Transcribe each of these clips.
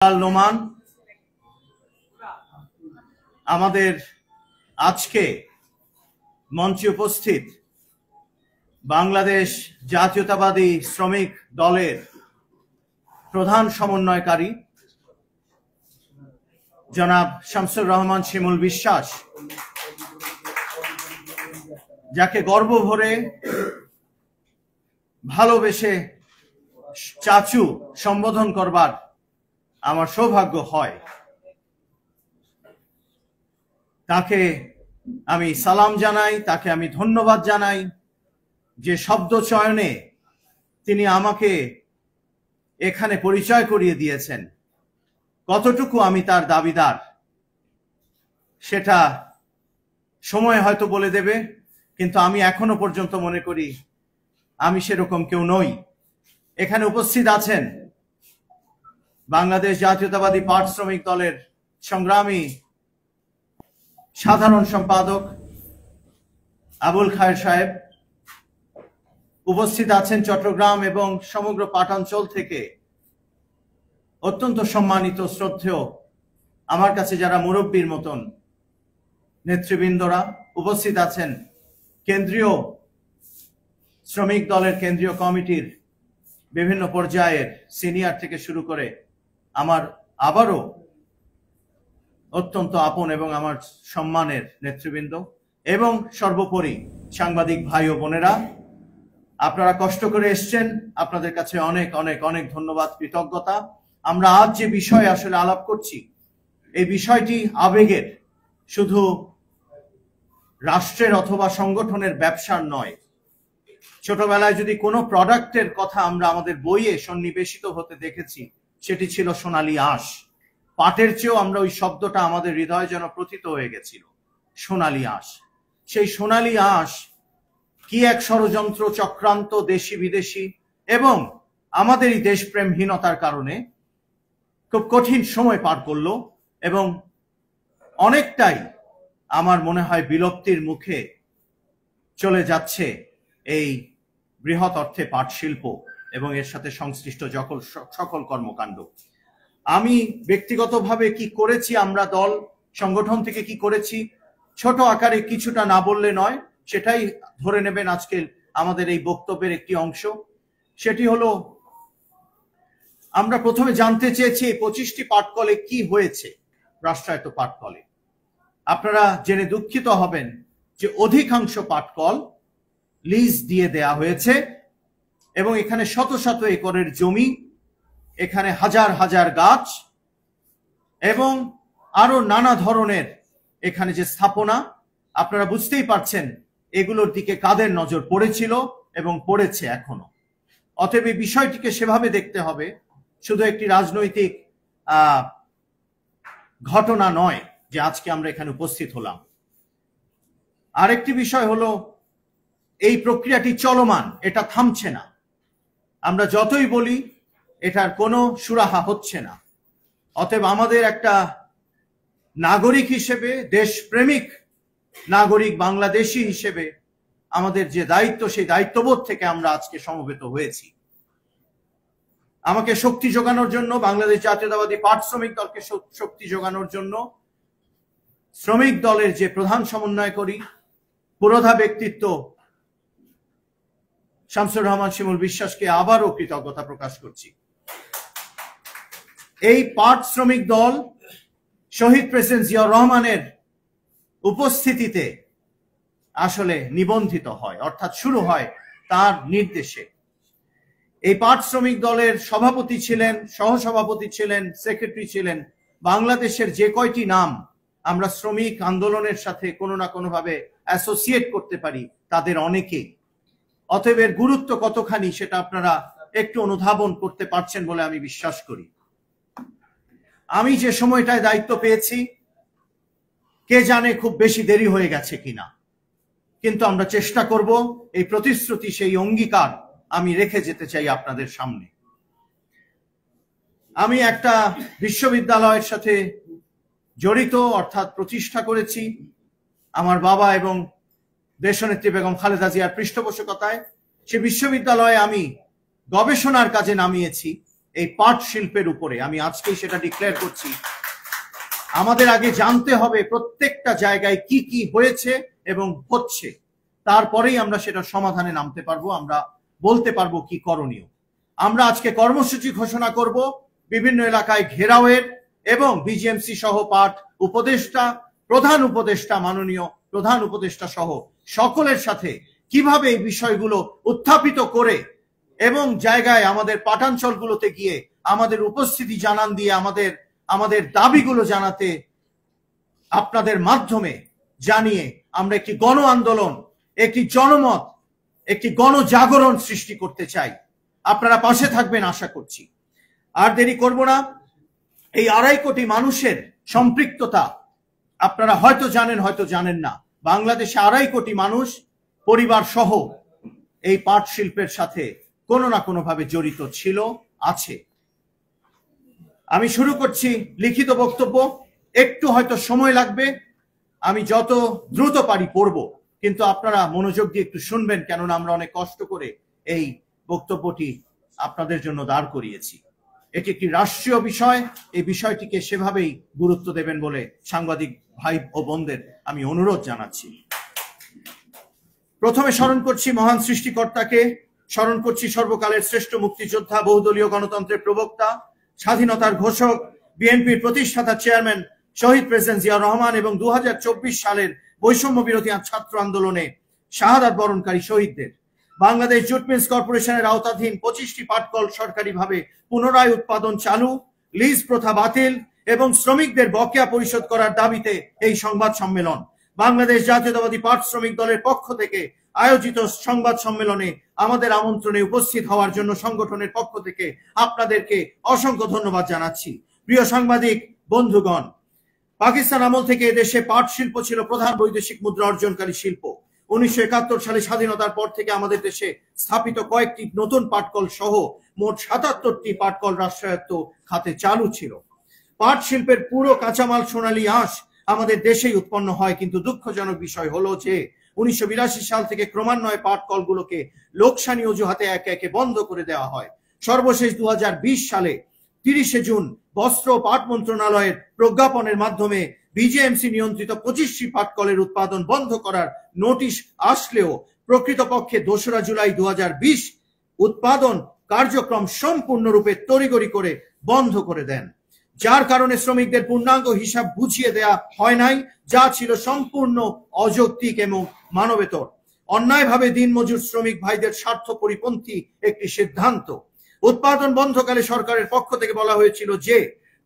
নোমান আমাদের আজকে মঞ্চে উপস্থিত বাংলাদেশ জাতীয়তাবাদী শ্রমিক দলের প্রধান সমন্বয়কারী জনাব শামসুর রহমান শিমুল বিশ্বাস, যাকে গর্ব ভরে ভালোবেসে চাচু সম্বোধন করবার আমার সৌভাগ্য হয়, তাকে আমি সালাম জানাই, তাকে আমি ধন্যবাদ জানাই যে শব্দ চয়নে তিনি আমাকে এখানে পরিচয় করিয়ে দিয়েছেন। কতটুকু আমি তার দাবিদার সেটা সময় হয়তো বলে দেবে, কিন্তু আমি এখনো পর্যন্ত মনে করি আমি সেরকম কেউ নই। এখানে উপস্থিত আছেন বাংলাদেশ জাতীয়তাবাদী পাট শ্রমিক দলের সংগ্রামী সাধারণ সম্পাদক আবুল খায়ের সাহেব, উপস্থিত আছেন চট্টগ্রাম এবং সমগ্র পাটাঞ্চল থেকে অত্যন্ত সম্মানিত শ্রদ্ধেয় আমার কাছে যারা মুরব্বীর মতন নেতৃবৃন্দরা, উপস্থিত আছেন কেন্দ্রীয় শ্রমিক দলের কেন্দ্রীয় কমিটির বিভিন্ন পর্যায়ের সিনিয়র থেকে শুরু করে আমার আবারও অত্যন্ত আপন এবং আমার সম্মানের নেতৃবৃন্দ, এবং সর্বোপরি সাংবাদিক ভাই ও বোনেরা, আপনারা কষ্ট করে এসছেন, আপনাদের কাছে অনেক অনেক অনেক ধন্যবাদ, কৃতজ্ঞতা। আমরা আজ যে বিষয়ে আসলে আলাপ করছি, এই বিষয়টি আবেগের, শুধু রাষ্ট্রের অথবা সংগঠনের ব্যবসার নয়। ছোটবেলায় যদি কোনো প্রোডাক্টের কথা আমরা আমাদের বইয়ে সন্নিবেশিত হতে দেখেছি, সেটি ছিল সোনালী আঁশ। পাটের চেয়েও আমরা ওই শব্দটা আমাদের হৃদয়ে যেন প্রথিত হয়ে গেছিল, সোনালী আঁশ। সেই সোনালী আঁশ কি এক ষড়যন্ত্র চক্রান্ত, দেশি বিদেশি এবং আমাদের এই দেশপ্রেমহীনতার কারণে খুব কঠিন সময় পার করলো এবং অনেকটাই আমার মনে হয় বিলুপ্তির মুখে চলে যাচ্ছে এই বৃহৎ অর্থে পাট শিল্প এবং এর সাথে সংশ্লিষ্ট সকল কর্মকাণ্ড। আমি ব্যক্তিগতভাবে কি করেছি, আমরা দল সংগঠন থেকে কি করেছি, ছোট আকারে কিছুটা না বললে নয়, সেটাই ধরে নেবেন আজকে আমাদের এই বক্তব্যের একটি অংশ। সেটি হলো, আমরা প্রথমে জানতে চেয়েছি 25টি পাটকলে কি হয়েছে রাষ্ট্রায়ত্ত পাটকলে। আপনারা জেনে দুঃখিত হবেন যে অধিকাংশ পাটকল লিজ দিয়ে দেয়া হয়েছে এবং এখানে শত শত একরের জমি, এখানে হাজার হাজার গাছ এবং আরো নানা ধরনের এখানে যে স্থাপনা, আপনারা বুঝতেই পারছেন এগুলোর দিকে কাদের নজর পড়েছিল এবং পড়েছে এখনো। অতএব এই বিষয়টিকে সেভাবে দেখতে হবে, শুধু একটি রাজনৈতিক ঘটনা নয় যে আজকে আমরা এখানে উপস্থিত হলাম। আরেকটি বিষয় হলো, এই প্রক্রিয়াটি চলমান, এটা থামছে না। আমরা যতই বলি এটার কোনো সুরাহা হচ্ছে না। অতএব আমাদের একটা নাগরিক হিসেবে, দেশপ্রেমিক নাগরিক বাংলাদেশী হিসেবে আমাদের যে দায়িত্ব, সেই দায়িত্ববোধ থেকে আমরা আজকে সমবেত হয়েছি। আমাকে শক্তি যোগানোর জন্য, বাংলাদেশ জাতীয়তাবাদী পাট শ্রমিক দলকে শক্তি যোগানোর জন্য শ্রমিক দলের যে প্রধান সমন্বয়কারী, পুরোধা ব্যক্তিত্ব শামসুর রহমান শিমুল বিশ্বাসকে আবারও কৃতজ্ঞতা প্রকাশ করছি। এই পাট শ্রমিক দল শহীদ প্রেসিডেন্ট জিয়াউর রহমানের উপস্থিতিতে আসলে নিবন্ধিত হয়, অর্থাৎ শুরু হয় তার নির্দেশে। এই পাট শ্রমিক দলের সভাপতি ছিলেন, সহসভাপতি ছিলেন, সেক্রেটারি ছিলেন বাংলাদেশের যে কয়টি নাম আমরা শ্রমিক আন্দোলনের সাথে কোনো না কোনো ভাবে অ্যাসোসিয়েট করতে পারি, তাদের অনেকেই। অতএব এর গুরুত্ব কতখানি সেটা আপনারা একটু অনুধাবন করতে পারছেন বলে আমি বিশ্বাস করি। আমি যে সময়টায় দায়িত্ব পেয়েছি, কে জানে খুব বেশি দেরি হয়ে গেছে কিনা, কিন্তু আমরা চেষ্টা করব এই প্রতিশ্রুতি, সেই অঙ্গীকার আমি রেখে যেতে চাই আপনাদের সামনে। আমি একটা বিশ্ববিদ্যালয়ের সাথে জড়িত, অর্থাৎ প্রতিষ্ঠা করেছি আমার বাবা এবং দেশনেত্রী বেগম খালেদা জিয়ার পৃষ্ঠপোষকতায়। সে বিশ্ববিদ্যালয়ে আমি গবেষণার কাজে নামিয়েছি এই পাট শিল্পের উপরে। আমি আজকেই সেটা ডিক্লেয়ার করছি। আমাদের আগে জানতে হবে প্রত্যেকটা জায়গায় কি কি হয়েছে এবং হচ্ছে, তারপরেই আমরা সেটা সমাধানে নামতে পারবো, আমরা বলতে পারবো কি করণীয়। আমরা আজকে কর্মসূচি ঘোষণা করব বিভিন্ন এলাকায় ঘেরাওয়ের, এবং বিজিএমসি সহ পাট উপদেষ্টা, প্রধান উপদেষ্টা, মাননীয় প্রধান উপদেষ্টা সহ সকলের সাথে কিভাবে এই বিষয়গুলো উত্থাপিত করে এবং জায়গায় আমাদের পাটাঞ্চলগুলোতে গিয়ে আমাদের উপস্থিতি জানান দিয়ে আমাদের দাবিগুলো জানাতে আপনাদের মাধ্যমে জানিয়ে আমরা একটি গণ আন্দোলন, একটি জনমত, একটি গণজাগরণ সৃষ্টি করতে চাই। আপনারা পাশে থাকবেন আশা করছি। আর দেরি করব না। এই 2.5 কোটি মানুষের সম্পৃক্ততা আপনারা হয়তো জানেন, হয়তো জানেন না। বাংলাদেশে 2.5 কোটি মানুষ পরিবার সহ এই পাট শিল্পের সাথে কোনো না কোনো ভাবে জড়িত ছিল, আছে। আমি শুরু করছি লিখিত বক্তব্য। একটু হয়তো সময় লাগবে, আমি যত দ্রুত পারি পড়ব, কিন্তু আপনারা মনোযোগ দিয়ে একটু শুনবেন, কেননা আমরা অনেক কষ্ট করে এই বক্তব্যটি আপনাদের জন্য দাঁড় করিয়েছি। এটি একটি রাষ্ট্রীয় বিষয়, এই বিষয়টিকে সেভাবেই গুরুত্ব দেবেন বলে সাংবাদিক ভাই ও বোনদের আমি অনুরোধ জানাচ্ছি। প্রথমে স্মরণ করছি মহান সৃষ্টিকর্তাকে, স্মরণ করছি সর্বকালের শ্রেষ্ঠ মুক্তিযোদ্ধা, বহুদলীয় গণতন্ত্রের প্রবক্তা, স্বাধীনতার ঘোষক, বিএনপির প্রতিষ্ঠাতা চেয়ারম্যান শহীদ প্রেসিডেন্ট জিয়াউর রহমান এবং 2024 সালের বৈষম্য বিরোধী ছাত্র আন্দোলনে শাহাদাত বরণকারী শহীদদের। বাংলাদেশ জুট মিলস কর্পোরেশনের আওতাধীন 25টি পাটকল সরকারিভাবে পুনরায় উৎপাদন চালু, লিজ প্রথা বাতিল এবং শ্রমিকদের বকেয়া পরিশোধ করার দাবিতে এই সংবাদ সম্মেলন। বাংলাদেশ জাতীয়তাবাদী পাট শ্রমিক দলের পক্ষ থেকে আয়োজিত সংবাদ সম্মেলনে আমাদের আমন্ত্রণে উপস্থিত হওয়ার জন্য সংগঠনের পক্ষ থেকে আপনাদেরকে অসংখ্য ধন্যবাদ জানাচ্ছি। প্রিয় সাংবাদিক বন্ধুগণ, পাকিস্তান আমল থেকে এদেশে পাট শিল্প ছিল প্রধান বৈদেশিক মুদ্রা অর্জনকারী শিল্প। 1971 সালে স্বাধীনতার পর থেকে আমাদের দেশে স্থাপিত কয়েকটি নতুন পাটকল সহ মোট 77টি পাটকল রাষ্ট্রায়ত্ত খাতে চালু ছিল। পাট শিল্পের পুরো কাঁচামাল সোনালী আঁশ আমাদের দেশেই উৎপন্ন হয়, কিন্তু দুঃখজনক বিষয় হলো যে 1982 সাল থেকে ক্রমান্বয়ে পাটকলগুলোকে লোকসানি অজুহাতে একে একে বন্ধ করে দেওয়া হয়। সর্বশেষ 2020 সালে 30 জুন বস্ত্র ও পাট মন্ত্রণালয়ের প্রজ্ঞাপনের মাধ্যমে বিজেএমসি নিয়ন্ত্রিত 25টি পাটকলের উৎপাদন বন্ধ করার নোটিশ আসলেও প্রকৃতপক্ষে 2রা জুলাই 2020 উৎপাদন কার্যক্রম সম্পূর্ণরূপে তড়িঘড়ি করে বন্ধ করে দেন, যার কারণে শ্রমিকদের পূর্ণাঙ্গ হিসাব বুঝিয়ে দেয়া হয় নাই, যা ছিল সম্পূর্ণ অযৌক্তিক এবং মানবেতর। অন্যায়ভাবে দিনমজুর শ্রমিক ভাইদের স্বার্থ পরিপন্থী একটি সিদ্ধান্ত। উৎপাদন বন্ধকালে সরকারের পক্ষ থেকে বলা হয়েছিল যে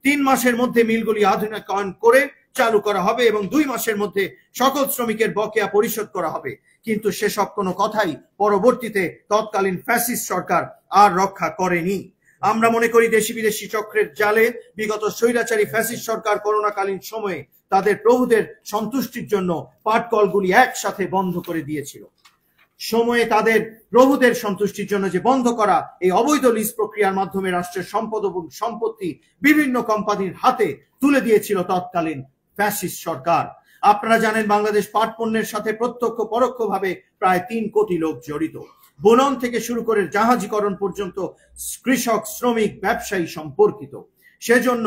3 মাসের মধ্যে মিলগুলি আধুনিকায়ন করে চালু করা হবে এবং 2 মাসের মধ্যে সকল শ্রমিকের বকেয়া পরিশোধ করা হবে, কিন্তু সেসব কোনো কথাই পরবর্তীতে তৎকালীন ফ্যাসিস্ট সরকার আর রক্ষা করেনি। আমরা মনে করি দেশি বিদেশি চক্রের জালে বিগত স্বৈরাচারী ফ্যাসিস্ট সরকার করোনাকালীন সময়ে তাদের প্রভুদের সন্তুষ্টির জন্য পাটকলগুলি একসাথে বন্ধ করে দিয়েছিল। সময়ে তাদের প্রভুদের সন্তুষ্টির জন্য যে বন্ধ করা এই অবৈধ লিজ প্রক্রিয়ার মাধ্যমে রাষ্ট্রের সম্পদ এবং সম্পত্তি বিভিন্ন কোম্পানির হাতে তুলে দিয়েছিল তৎকালীন ফ্যাসিস্ট সরকার। আপনারা জানেন বাংলাদেশ পাট পণ্যের সাথে প্রত্যক্ষ পরোক্ষভাবে প্রায় 3 কোটি লোক জড়িত। বুনন থেকে শুরু করে জাহাজীকরণ পর্যন্ত কৃষক, শ্রমিক, ব্যবসায়ী সম্পর্কিত। সেজন্য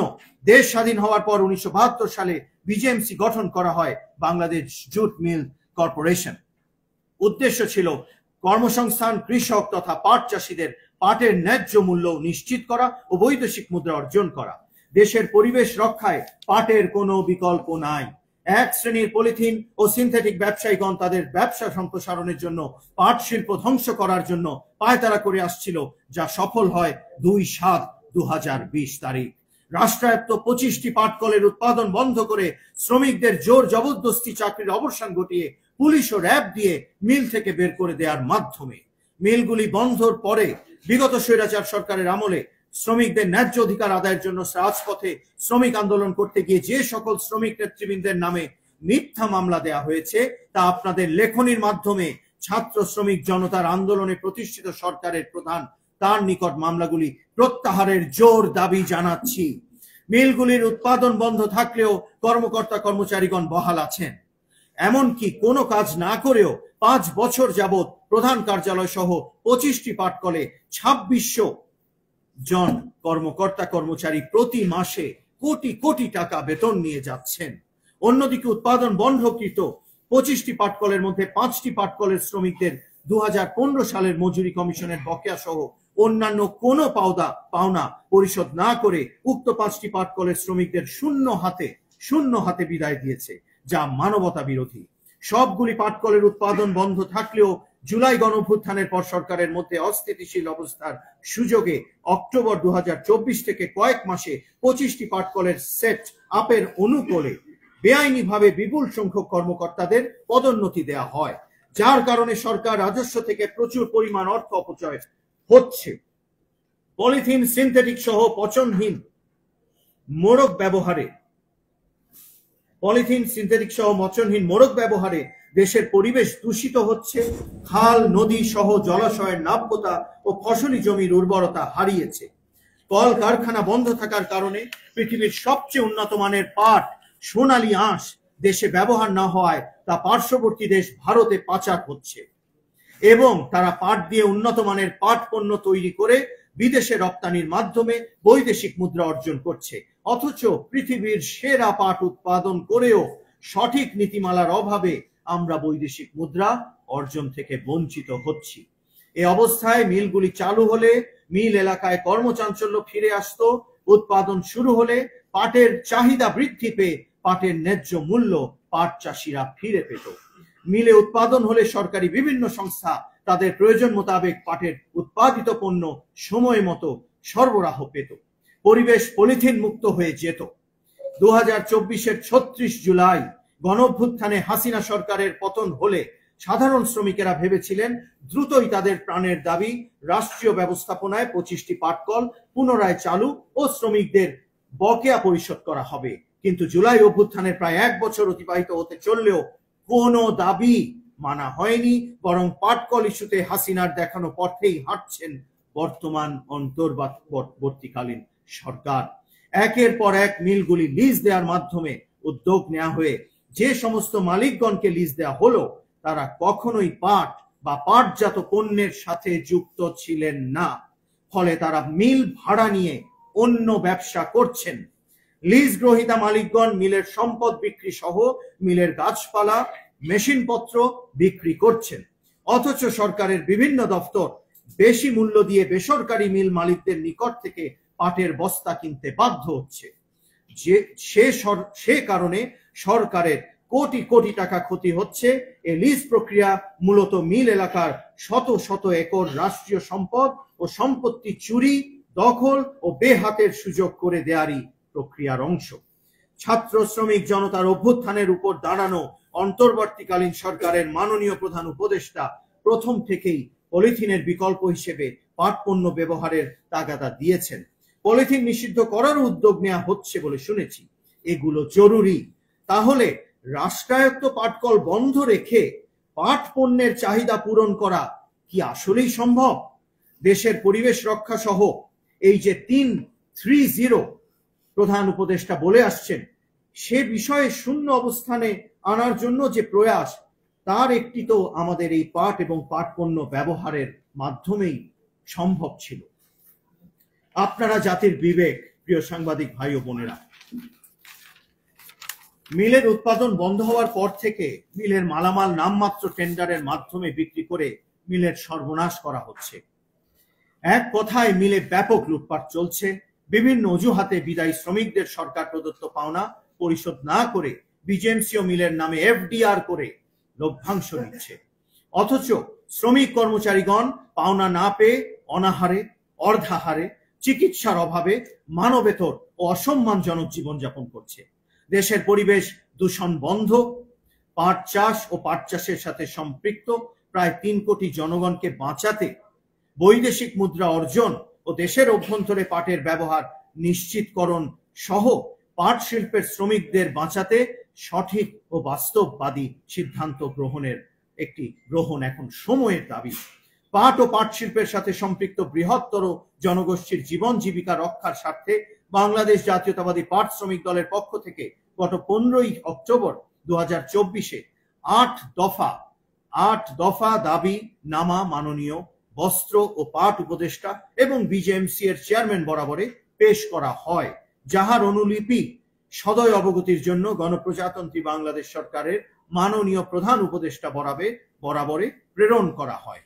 দেশ স্বাধীন হওয়ার পর 1972 সালে বিজেএমসি গঠন করা হয় বাংলাদেশ জুট মিল কর্পোরেশন। উদ্দেশ্য ছিল কর্মসংস্থান, কৃষক তথা পাট চাষীদের পাটের ন্যায্য মূল্য নিশ্চিত করা ও বৈদেশিক মুদ্রা অর্জন করা। দেশের পরিবেশ রক্ষায় পাটের কোনো বিকল্প নাই। এক শ্রেণীর পলিথিন ও সিনথেটিক ব্যবসায়ীগণ তাদের ব্যবসা সম্প্রসারণের জন্য পাট শিল্প ধ্বংস করার জন্য পায়তারা করে আসছিল, যা সফল হয় 2/7/2020 তারিখ। রাষ্ট্রায়ত্ত 25টি পাটকলের উৎপাদন বন্ধ করে শ্রমিকদের জোর জবরদস্তি চাকরির অবসান ঘটিয়ে পুলিশ ও র্যাব দিয়ে মিল থেকে বের করে দেওয়ার মাধ্যমে মিলগুলি বন্ধর পরে বিগত স্বৈরাচার সরকারের আমলে শ্রমিকদের ন্যায্য অধিকার আদায়ের জন্য রাজপথে শ্রমিক আন্দোলন করতে গিয়ে যে সকল শ্রমিক নেতৃবৃন্দের নামে মিথ্যা মামলা দেয়া হয়েছে তা আপনাদের লেখনির মাধ্যমে ছাত্র শ্রমিক জনতার আন্দোলনে প্রতিষ্ঠিত সরকারের প্রধান তার নিকট মামলাগুলি প্রত্যাহারের জোর দাবি জানাচ্ছি। মিলগুলির উৎপাদন বন্ধ থাকলেও কর্মকর্তা কর্মচারীগণ বহাল আছেন। এমনকি কোনো কাজ না করেও 5 বছর যাবৎ প্রধান কার্যালয় সহ 25টি পাটকলে 2600 জন কর্মকর্তা কর্মচারী প্রতি মাসে কোটি কোটি টাকা বেতন নিয়ে যাচ্ছেন। অন্যদিকে উৎপাদন বন্ধকৃত 25টি পাটকলের মধ্যে 5টি পাটকলের শ্রমিকদের 2015 সালের মজুরি কমিশনের বকেয়া সহ অন্যান্য কোনো পাওনা পরিশোধ না করে উক্ত 5টি পাটকলের শ্রমিকদের শূন্য হাতে বিদায় দিয়েছে, যা মানবতা বিরোধী। সবগুলি পাটকলের উৎপাদন বন্ধ থাকলেও জুলাই গণঅভ্যুত্থানের পর সরকারের মধ্যে অস্থিতিশীল অবস্থার সুযোগে অক্টোবর 2024 থেকে কয়েক মাসে 25টি পাটকলের সেট আপের অনুকূলে বেআইনিভাবে বিপুল সংখ্যক কর্মকর্তাদের পদোন্নতি দেওয়া হয়, যার কারণে সরকার রাজস্ব থেকে প্রচুর পরিমাণ অর্থ অপচয় হচ্ছে। পলিথিন, সিনথেটিক সহ পচনহীন মোড়ক ব্যবহারে দেশের পরিবেশ দূষিত হচ্ছে। খাল, নদী সহ জলাশয়ের নাব্যতা ও ফসলি জমির উর্বরতা হারিয়েছে। কল কারখানা বন্ধ থাকার কারণে পৃথিবীর সবচেয়ে উন্নত মানের পাট সোনালী আঁশ দেশে ব্যবহার না হওয়ায় তা পার্শ্ববর্তী দেশ ভারতে পাচার হচ্ছে এবং তারা পাট দিয়ে উন্নত মানের পাট পণ্য তৈরি করে বিদেশে রপ্তানির মাধ্যমে বৈদেশিক মুদ্রা অর্জন করছে। অথচ পৃথিবীর সেরা পাট উৎপাদন করেও সঠিক নীতিমালার অভাবে আমরা বৈদেশিক মুদ্রা অর্জন থেকে বঞ্চিত হচ্ছি। এ অবস্থায় মিলগুলি চালু হলে মিল এলাকায় কর্মচাঞ্চল্য ফিরে আসতো। উৎপাদন শুরু হলে পাটের চাহিদা বৃদ্ধি পেয়ে পাটের ন্যায্য মূল্য পাট চাষিরা ফিরে পেত। মিলে উৎপাদন হলে সরকারি বিভিন্ন সংস্থা তাদের প্রয়োজন মোতাবেক পাটের উৎপাদিত পণ্য সময় মতো সরবরাহ পেত। পরিবেশ পলিথিন মুক্ত হয়ে যেত। 2024-এর 36 জুলাই গণঅভ্যুত্থানে হাসিনা সরকারের পতন হলে সাধারণ শ্রমিকেরা ভেবেছিলেন দ্রুতই তাদের প্রাণের দাবি রাষ্ট্রীয় ব্যবস্থাপনায় 25টি পাটকল পুনরায় চালু ও শ্রমিকদের বকেয়া পরিশোধ করা হবে। কিন্তু জুলাই অভ্যুত্থানের প্রায় 1 বছর অতিবাহিত হতে চললেও কোনো দাবি মানা হয়নি, বরং পাটকল ইস্যুতে হাসিনার দেখানো পথেই হাঁটছেন বর্তমান অন্তর্বর্তীকালীন সরকার। একের পর এক মিলগুলি লিজ দেওয়ার মাধ্যমে উদ্যোগ নেওয়া হয়ে যে সমস্ত মালিকগণকে লিজ দেওয়া হলো তারা কখনোই পাট বা পাটজাত পণ্যের সাথে যুক্ত ছিলেন না। ফলে তারা মিল ভাড়া নিয়ে অন্য ব্যবসা করছেন। লিজ গ্রহীতা মালিকগণ মিলের সম্পদ বিক্রি সহ মিলের গাছপালা, মেশিনপত্র বিক্রি করছেন। অথচ সরকারের বিভিন্ন দপ্তর বেশি মূল্য দিয়ে বেসরকারি মিল মালিকদের নিকট থেকে পাটের বস্তা কিনতে বাধ্য হচ্ছে। সে কারণে সরকারের কোটি কোটি টাকা ক্ষতি হচ্ছে। এই লিজ প্রক্রিয়া মূলত মিল এলাকার শত শত একর রাষ্ট্রীয় সম্পদ ও সম্পত্তি চুরি, দখল ও বেহাতের সুযোগ করে দেয়ারই প্রক্রিয়ার অংশ। ছাত্র শ্রমিক জনতার অভ্যুত্থানের উপর দাঁড়ানো অন্তর্বর্তীকালীন সরকারের মাননীয় প্রধান উপদেষ্টা প্রথম থেকেই পলিথিনের বিকল্প হিসেবে পাট পণ্য ব্যবহারের তাগাদা দিয়েছেন। পলিথিন নিষিদ্ধ করার উদ্যোগ নেওয়া হচ্ছে বলে শুনেছি। এগুলো জরুরি। তাহলে রাষ্ট্রায়ত্ত পাটকল বন্ধ রেখে পাট পণ্যের চাহিদা পূরণ করা কি আসলেই সম্ভব? দেশের পরিবেশ রক্ষা সহ এই যে 330 প্রধান উপদেষ্টা বলে আসছেন, সে বিষয়ে শূন্য অবস্থানে আনার জন্য যে প্রয়াস, তার একটি তো আমাদের এই পাট এবং পাট পণ্য ব্যবহারের মাধ্যমেই সম্ভব ছিল। আপনারা জাতির বিবেক, প্রিয় সাংবাদিক ভাই ও বোনেরা, মিলের উৎপাদন বন্ধ হওয়ার পর থেকে মিলের মালামাল নামমাত্র টেন্ডারের মাধ্যমে বিক্রি করে মিলের সর্বনাশ করা হচ্ছে। এক কথায় মিলে ব্যাপক লুটপাট চলছে। বিভিন্ন অজুহাতে বিদায়ী শ্রমিকদের সরকার প্রদত্ত পাওনা পরিশোধ না করে বিজেএমসি ও মিলের নামে এফডিআর করে লভ্যাংশ নিচ্ছে। অথচ শ্রমিক কর্মচারীগণ পাওনা না পেয়ে অনাহারে, অর্ধাহারে, চিকিৎসার অভাবে মানবেতর ও অসম্মানজনক জীবনযাপন করছে। দেশের পরিবেশ দূষণ বন্ধ, পাট চাষ ও পাট চাষের সাথে সম্পৃক্ত প্রায় 3 কোটি জনগণকে বাঁচাতে বৈদেশিক মুদ্রা অর্জন ও দেশের অভ্যন্তরে পাটের ব্যবহার নিশ্চিতকরণ সহ পাট শিল্পের শ্রমিকদের বাঁচাতে সঠিক ও বাস্তববাদী সিদ্ধান্ত গ্রহণ এখন সময়ের দাবি। পাট ও পাট শিল্পের সাথে সম্পৃক্ত বৃহত্তর জনগোষ্ঠীর জীবন জীবিকা রক্ষার স্বার্থে বাংলাদেশ জাতীয়তাবাদী পাট শ্রমিক দলের পক্ষ থেকে গত 15 অক্টোবর 2024-এ 8 দফা দাবি নামা মাননীয় বস্ত্র ও পাট উপদেষ্টা এবং বিজেএমসি এর চেয়ারম্যান বরাবরে পেশ করা হয়, যাহার অনুলিপি সদয় অবগতির জন্য গণপ্রজাতন্ত্রী বাংলাদেশ সরকারের মাননীয় প্রধান উপদেষ্টা বরাবরে প্রেরণ করা হয়।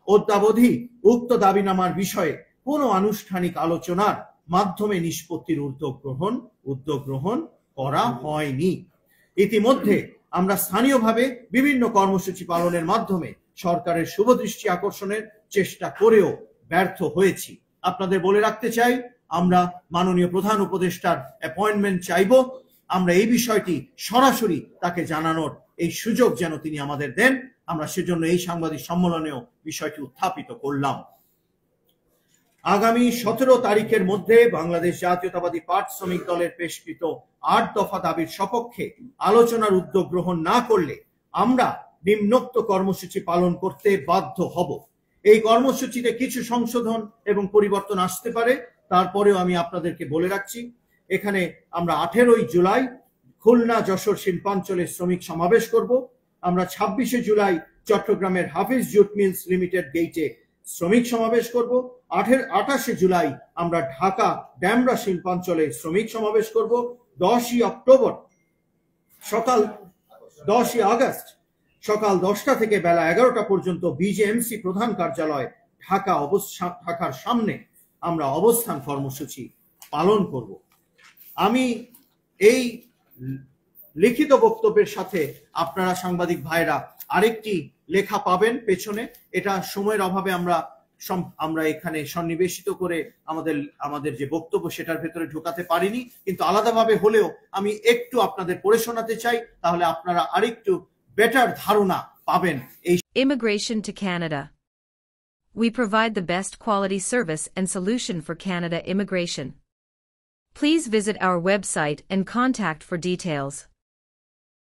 অদ্যাবধি উক্ত দাবিনামার বিষয়ে কোনো আনুষ্ঠানিক আলোচনার মাধ্যমে নিষ্পত্তির উদ্যোগ গ্রহণ করা হয়নি। ইতিমধ্যে আমরা স্থানীয়ভাবে বিভিন্ন কর্মসূচি পালনের মাধ্যমে সরকারের শুভদৃষ্টি আকর্ষণের চেষ্টা করেও ব্যর্থ হয়েছি। আপনাদের বলে রাখতে চাই, আমরা মাননীয় প্রধান উপদেষ্টার অ্যাপয়েন্টমেন্ট চাইব। আমরা এই বিষয়টি সরাসরি তাকে জানানোর এই সুযোগ যেন তিনি আমাদের দেন, আমরা সেজন্য এই সাংবাদিক সম্মেলনেও বিষয়টি উত্থাপিত করলাম। আগামী 17 তারিখের মধ্যে বাংলাদেশ জাতীয়তাবাদী পাট শ্রমিক দলের পেশকৃত 8 দফা দাবির সপক্ষে আলোচনার উদ্যোগ গ্রহণ না করলে আমরা নিম্নোক্ত কর্মসূচি পালন করতে বাধ্য হব। এই কর্মসূচিতে কিছু সংশোধন এবং পরিবর্তন আসতে পারে, তারপরেও আমি আপনাদেরকে বলে রাখছি, এখানে আমরা 18 জুলাই খুলনা যশোর শিল্পাঞ্চলে শ্রমিক সমাবেশ করব। আমরা 26 জুলাই চট্টগ্রামের হাফিজ জুট মিলস লিমিটেড গেইটে শ্রমিক সমাবেশ করব। 28 জুলাই আমরা ঢাকা ড্যামরা শিল্পাঞ্চলে শ্রমিক সমাবেশ করব। 10 আগস্ট সকাল 10টা থেকে বেলা 11টা পর্যন্ত বিজেএমসি প্রধান কার্যালয় ঢাকার সামনে আমরা অবস্থান কর্মসূচি পালন করব। আমি এই লিখিত বক্তব্যের সাথে আপনারা সাংবাদিক ভাইরা আরেকটি লেখা পাবেন পেছনে। এটা সময়ের অভাবে আমরা এখানে সন্নিবেশিত করে আমাদের যে বক্তব্য সেটার ভেতরে ঢোকাতে পারিনি, কিন্তু আলাদাভাবে হলেও আমি একটু আপনাদের পড়ে শোনাতে চাই, তাহলে আপনারা আরেকটু বেটার ধারণা পাবেন। এই Immigration to Canada. We provide the best quality service and solution for Canada immigration. Please visit our website and contact for details.